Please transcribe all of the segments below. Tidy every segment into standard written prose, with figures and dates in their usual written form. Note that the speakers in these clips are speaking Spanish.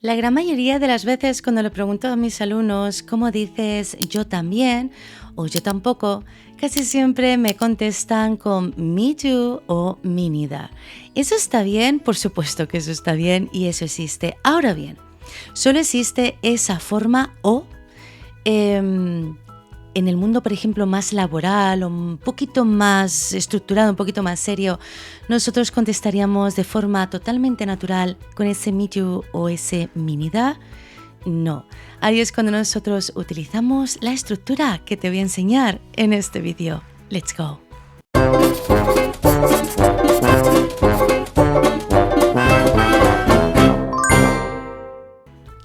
La gran mayoría de las veces cuando le pregunto a mis alumnos cómo dices yo también o yo tampoco, casi siempre me contestan con me too o me neither. ¿Eso está bien? Por supuesto que eso está bien y eso existe. Ahora bien, solo existe esa forma o en el mundo, por ejemplo, más laboral o un poquito más estructurado, un poquito más serio, nosotros contestaríamos de forma totalmente natural con ese me too o ese me neither. No, ahí es cuando nosotros utilizamos la estructura que te voy a enseñar en este vídeo. Let's go.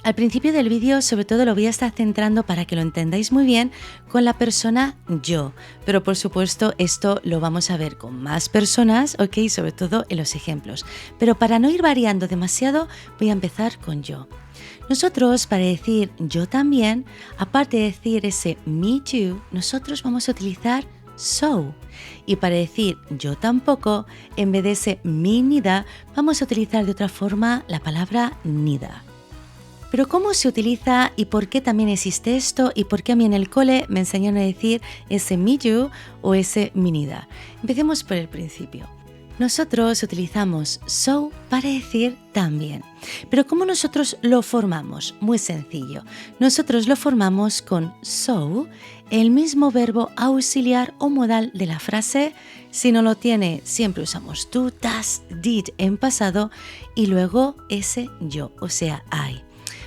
Al principio del vídeo, sobre todo lo voy a estar centrando para que lo entendáis muy bien con la persona yo, pero por supuesto esto lo vamos a ver con más personas, ¿ok? Sobre todo en los ejemplos. Pero para no ir variando demasiado, voy a empezar con yo. Nosotros, para decir yo también, aparte de decir ese me too, nosotros vamos a utilizar so. Y para decir yo tampoco, en vez de ese me neither, vamos a utilizar de otra forma la palabra neither. Pero ¿cómo se utiliza y por qué también existe esto y por qué a mí en el cole me enseñaron a decir ese me too o ese me neither? Empecemos por el principio. Nosotros utilizamos so para decir también. Pero ¿cómo nosotros lo formamos? Muy sencillo. Nosotros lo formamos con so, el mismo verbo auxiliar o modal de la frase. Si no lo tiene, siempre usamos do, does, did en pasado y luego ese yo, o sea, I.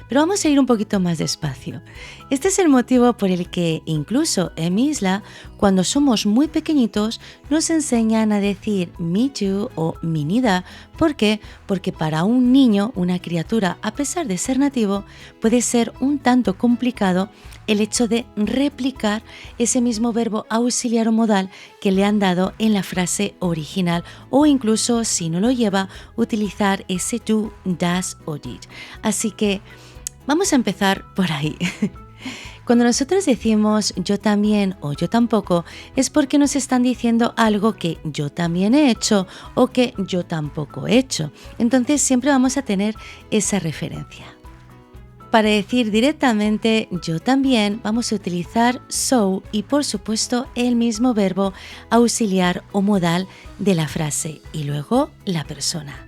Pero vamos a ir un poquito más despacio. Este es el motivo por el que incluso en mi isla, cuando somos muy pequeñitos, nos enseñan a decir me too o me neither. ¿Por qué? Porque para un niño, una criatura, a pesar de ser nativo, puede ser un tanto complicado el hecho de replicar ese mismo verbo auxiliar o modal que le han dado en la frase original o incluso, si no lo lleva, utilizar ese do, does o did. Así que vamos a empezar por ahí. Cuando nosotros decimos yo también o yo tampoco, es porque nos están diciendo algo que yo también he hecho o que yo tampoco he hecho. Entonces siempre vamos a tener esa referencia. Para decir directamente yo también, vamos a utilizar so y por supuesto el mismo verbo auxiliar o modal de la frase y luego la persona.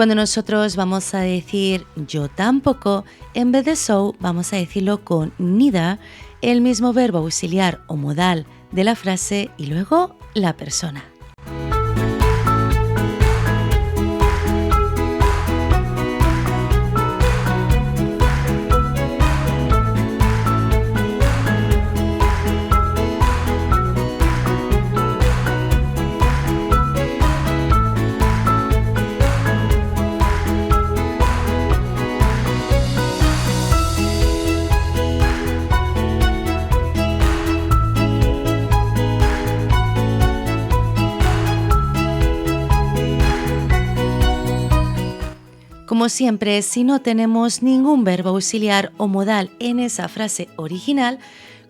Cuando nosotros vamos a decir yo tampoco, en vez de so vamos a decirlo con neither, el mismo verbo auxiliar o modal de la frase y luego la persona. Como siempre, si no tenemos ningún verbo auxiliar o modal en esa frase original,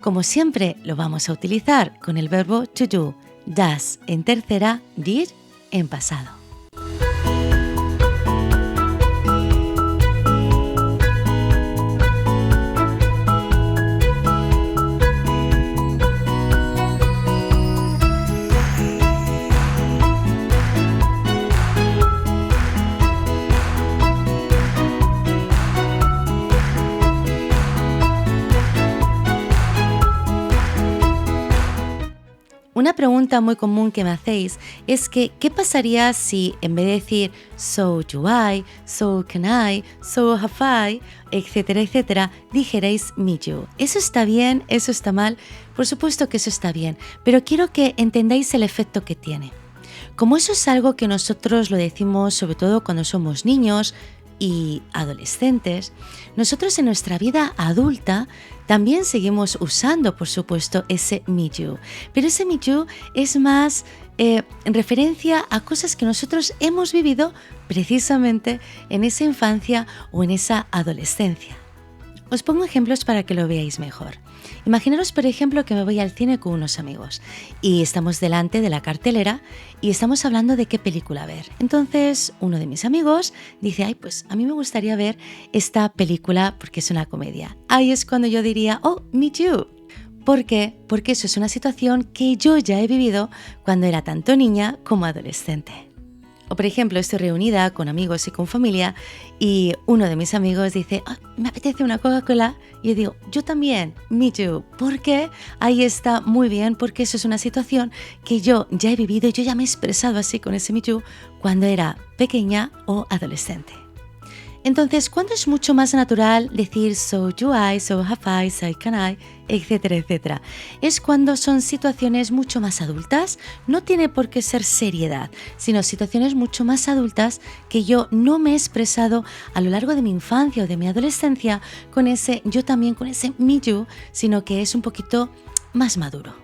como siempre lo vamos a utilizar con el verbo to do, does en tercera, did en pasado. Una pregunta muy común que me hacéis es que ¿qué pasaría si en vez de decir so do I, so can I, so have I, etcétera, etcétera, dijerais me too? ¿Eso está bien? ¿Eso está mal? Por supuesto que eso está bien, pero quiero que entendáis el efecto que tiene. Como eso es algo que nosotros lo decimos sobre todo cuando somos niños y adolescentes, nosotros en nuestra vida adulta también seguimos usando, por supuesto, ese me too. Pero ese me too es más en referencia a cosas que nosotros hemos vivido precisamente en esa infancia o en esa adolescencia. Os pongo ejemplos para que lo veáis mejor. Imaginaros, por ejemplo, que me voy al cine con unos amigos y estamos delante de la cartelera y estamos hablando de qué película ver. Entonces, uno de mis amigos dice, ay, pues a mí me gustaría ver esta película porque es una comedia. Ahí es cuando yo diría, oh, me too. ¿Por qué? Porque eso es una situación que yo ya he vivido cuando era tanto niña como adolescente. O por ejemplo, estoy reunida con amigos y con familia y uno de mis amigos dice, me apetece una Coca-Cola, y yo digo, yo también, me too. ¿Por qué? Ahí está muy bien, porque eso es una situación que yo ya he vivido y yo ya me he expresado así con ese me too cuando era pequeña o adolescente. Entonces, ¿cuándo es mucho más natural decir so do I, so have I, so can I, etcétera, etcétera? Es cuando son situaciones mucho más adultas. No tiene por qué ser seriedad, sino situaciones mucho más adultas que yo no me he expresado a lo largo de mi infancia o de mi adolescencia con ese yo también, con ese me too, sino que es un poquito más maduro.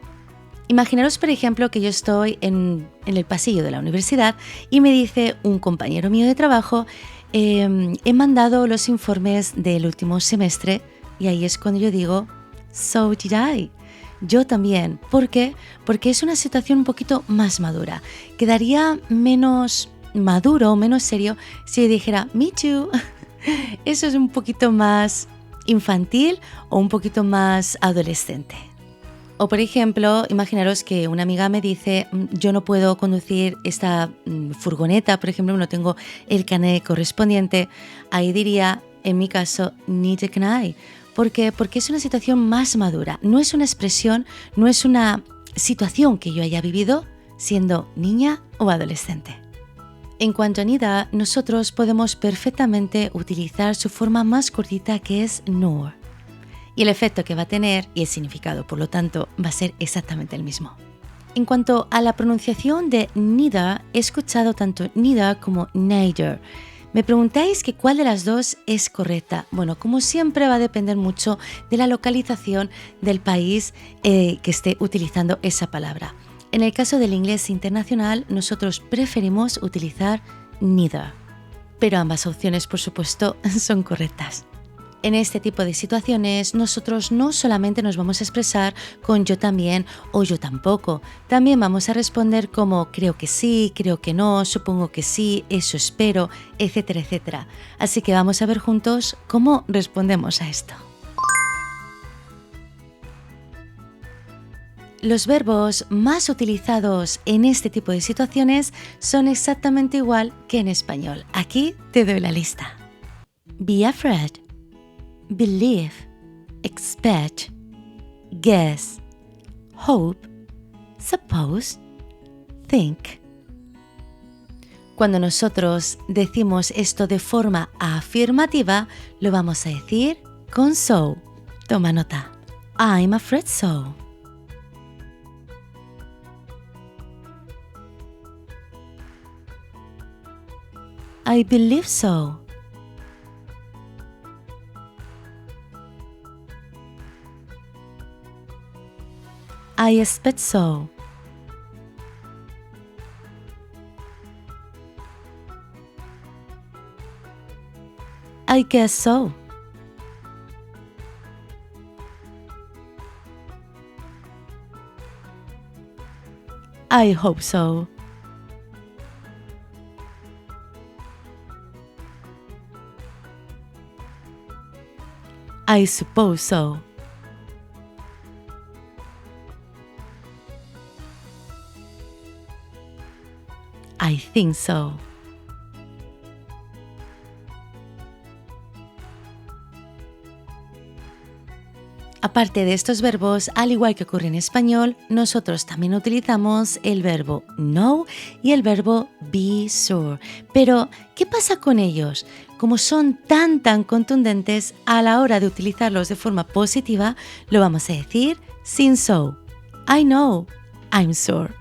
Imaginaros, por ejemplo, que yo estoy en el pasillo de la universidad y me dice un compañero mío de trabajo, he mandado los informes del último semestre, y ahí es cuando yo digo, so did I. Yo también. ¿Por qué? Porque es una situación un poquito más madura. Quedaría menos maduro, menos serio, si yo dijera, me too. Eso es un poquito más infantil o un poquito más adolescente. O por ejemplo, imaginaros que una amiga me dice, yo no puedo conducir esta furgoneta, por ejemplo, no tengo el carnet correspondiente. Ahí diría, en mi caso, neither can I. ¿Por qué? Porque es una situación más madura. No es una expresión, no es una situación que yo haya vivido siendo niña o adolescente. En cuanto a neither, nosotros podemos perfectamente utilizar su forma más cortita, que es nor. Y el efecto que va a tener y el significado, por lo tanto, va a ser exactamente el mismo. En cuanto a la pronunciación de neither, he escuchado tanto neither como neither. Me preguntáis que cuál de las dos es correcta. Bueno, como siempre va a depender mucho de la localización del país que esté utilizando esa palabra. En el caso del inglés internacional, nosotros preferimos utilizar neither, pero ambas opciones, por supuesto, son correctas. En este tipo de situaciones, nosotros no solamente nos vamos a expresar con yo también o yo tampoco, también vamos a responder como creo que sí, creo que no, supongo que sí, eso espero, etcétera, etcétera. Así que vamos a ver juntos cómo respondemos a esto. Los verbos más utilizados en este tipo de situaciones son exactamente igual que en español. Aquí te doy la lista. Be afraid. Believe, expect, guess, hope, suppose, think. Cuando nosotros decimos esto de forma afirmativa, lo vamos a decir con so. Toma nota. I'm afraid so. I believe so. I expect so. I guess so. I hope so. I suppose so. I think so. Aparte de estos verbos, al igual que ocurre en español, nosotros también utilizamos el verbo know y el verbo be sure. Pero, ¿qué pasa con ellos? Como son tan contundentes, a la hora de utilizarlos de forma positiva, lo vamos a decir sin so. I know, I'm sure.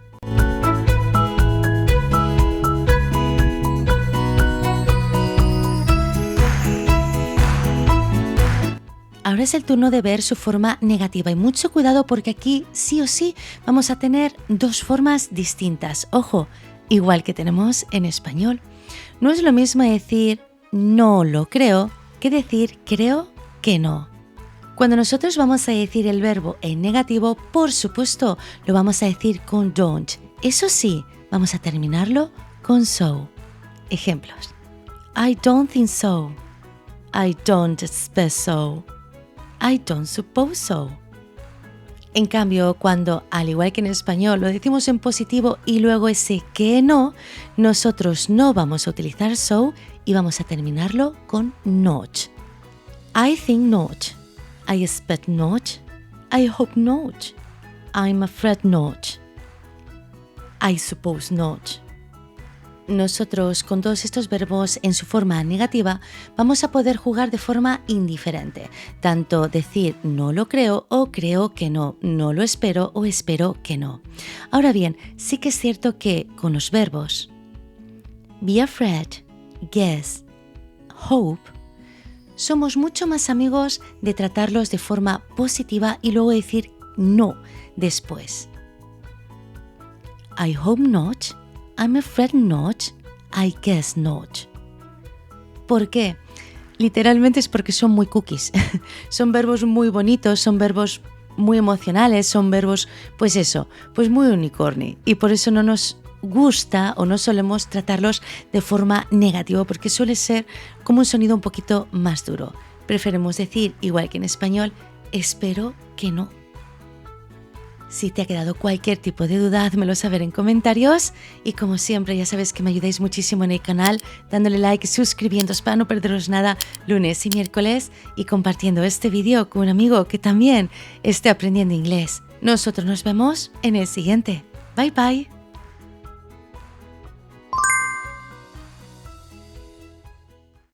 Ahora es el turno de ver su forma negativa y mucho cuidado porque aquí sí o sí vamos a tener dos formas distintas. Ojo, igual que tenemos en español. No es lo mismo decir no lo creo que decir creo que no. Cuando nosotros vamos a decir el verbo en negativo, por supuesto, lo vamos a decir con don't. Eso sí, vamos a terminarlo con so. Ejemplos. I don't think so. I don't expect so. I don't suppose so. En cambio, cuando, al igual que en español, lo decimos en positivo y luego ese que no, nosotros no vamos a utilizar so y vamos a terminarlo con not. I think not. I expect not. I hope not. I'm afraid not. I suppose not. Nosotros con todos estos verbos en su forma negativa vamos a poder jugar de forma indiferente, tanto decir no lo creo o creo que no, no lo espero o espero que no. Ahora bien, sí que es cierto que con los verbos be afraid, guess, hope, somos mucho más amigos de tratarlos de forma positiva y luego decir no después. I hope not. I'm afraid not. I guess not. ¿Por qué? Literalmente es porque son muy cookies. Son verbos muy bonitos, son verbos muy emocionales, son verbos, pues eso, pues muy unicorni. Y por eso no nos gusta o no solemos tratarlos de forma negativa, porque suele ser como un sonido un poquito más duro. Preferimos decir, igual que en español, espero que no. Si te ha quedado cualquier tipo de duda, házmelo saber en comentarios y como siempre ya sabes que me ayudáis muchísimo en el canal dándole like, suscribiéndoos para no perderos nada lunes y miércoles y compartiendo este vídeo con un amigo que también esté aprendiendo inglés. Nosotros nos vemos en el siguiente. Bye bye.